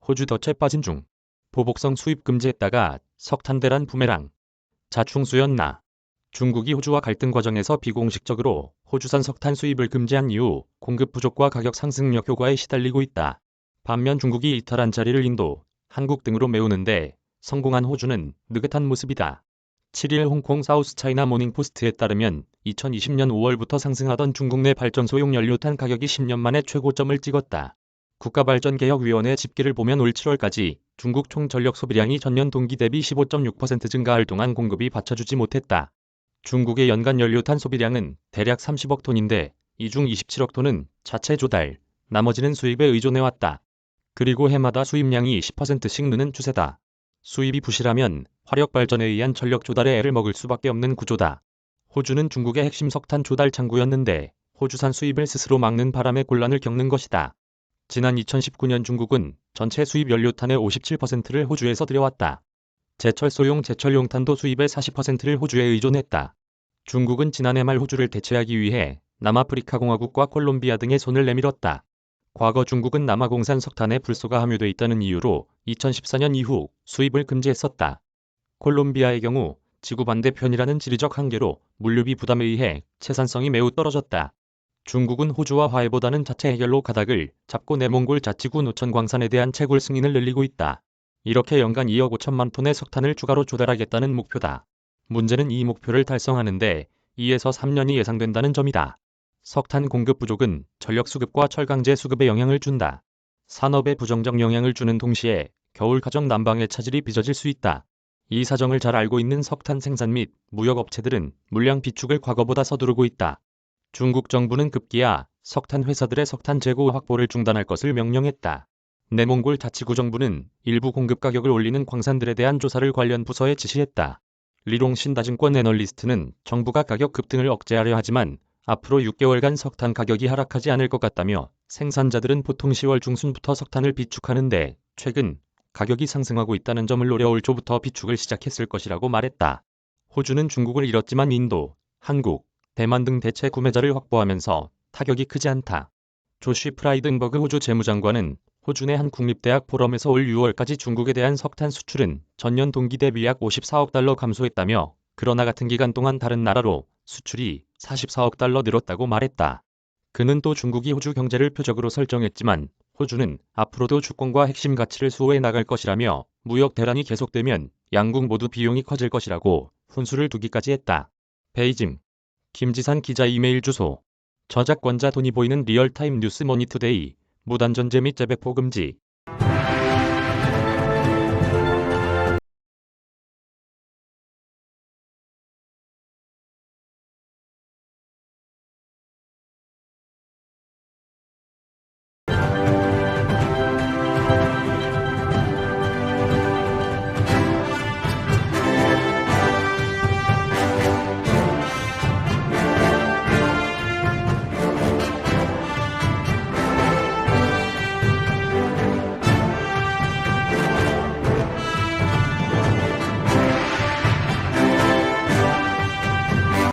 호주 덫에 빠진 중. 보복성 수입 금지했다가 석탄 대란 부메랑. 자충수였나. 중국이 호주와 갈등 과정에서 비공식적으로 호주산 석탄 수입을 금지한 이후 공급 부족과 가격 상승력 효과에 시달리고 있다. 반면 중국이 이탈한 자리를 인도, 한국 등으로 메우는데 성공한 호주는 느긋한 모습이다. 7일 홍콩 사우스차이나 모닝포스트에 따르면 2020년 5월부터 상승하던 중국 내 발전소용 연료탄 가격이 10년 만에 최고점을 찍었다. 국가발전개혁위원회 집계를 보면 올 7월까지 중국 총 전력 소비량이 전년 동기 대비 15.6% 증가할 동안 공급이 받쳐주지 못했다. 중국의 연간 연료탄 소비량은 대략 30억 톤인데 이 중 27억 톤은 자체 조달, 나머지는 수입에 의존해왔다. 그리고 해마다 수입량이 10%씩 느는 추세다. 수입이 부실하면 화력발전에 의한 전력 조달에 애를 먹을 수밖에 없는 구조다. 호주는 중국의 핵심 석탄 조달 창구였는데 호주산 수입을 스스로 막는 바람에 곤란을 겪는 것이다. 지난 2019년 중국은 전체 수입 연료탄의 57%를 호주에서 들여왔다. 제철소용 제철용탄도 수입의 40%를 호주에 의존했다. 중국은 지난해 말 호주를 대체하기 위해 남아프리카 공화국과 콜롬비아 등에 손을 내밀었다. 과거 중국은 남아공산 석탄에 불소가 함유돼 있다는 이유로 2014년 이후 수입을 금지했었다. 콜롬비아의 경우 지구 반대편이라는 지리적 한계로 물류비 부담에 의해 채산성이 매우 떨어졌다. 중국은 호주와 화해보다는 자체 해결로 가닥을 잡고 내몽골 자치구 노천광산에 대한 채굴 승인을 늘리고 있다. 이렇게 연간 2억 5천만 톤의 석탄을 추가로 조달하겠다는 목표다. 문제는 이 목표를 달성하는데 2에서 3년이 예상된다는 점이다. 석탄 공급 부족은 전력 수급과 철강제 수급에 영향을 준다. 산업에 부정적 영향을 주는 동시에 겨울 가정 난방의 차질이 빚어질 수 있다. 이 사정을 잘 알고 있는 석탄 생산 및 무역 업체들은 물량 비축을 과거보다 서두르고 있다. 중국 정부는 급기야 석탄 회사들의 석탄 재고 확보를 중단할 것을 명령했다. 내몽골 자치구 정부는 일부 공급 가격을 올리는 광산들에 대한 조사를 관련 부서에 지시했다. 리롱신 다증권 애널리스트는 정부가 가격 급등을 억제하려 하지만 앞으로 6개월간 석탄 가격이 하락하지 않을 것 같다며 생산자들은 보통 10월 중순부터 석탄을 비축하는데 최근 가격이 상승하고 있다는 점을 노려 올 초부터 비축을 시작했을 것이라고 말했다. 호주는 중국을 잃었지만 인도, 한국, 대만 등 대체 구매자를 확보하면서 타격이 크지 않다. 조시 프라이든버그 호주 재무장관은 호주 내 한 국립대학 포럼에서 올 6월까지 중국에 대한 석탄 수출은 전년 동기 대비 약 54억 달러 감소했다며 그러나 같은 기간 동안 다른 나라로 수출이 44억 달러 늘었다고 말했다. 그는 또 중국이 호주 경제를 표적으로 설정했지만 호주는 앞으로도 주권과 핵심 가치를 수호해 나갈 것이라며 무역 대란이 계속되면 양국 모두 비용이 커질 것이라고 훈수를 두기까지 했다. 베이징 김지산 기자 이메일 주소 저작권자 돈이 보이는 리얼타임 뉴스 머니투데이 무단전제 및 재배포 금지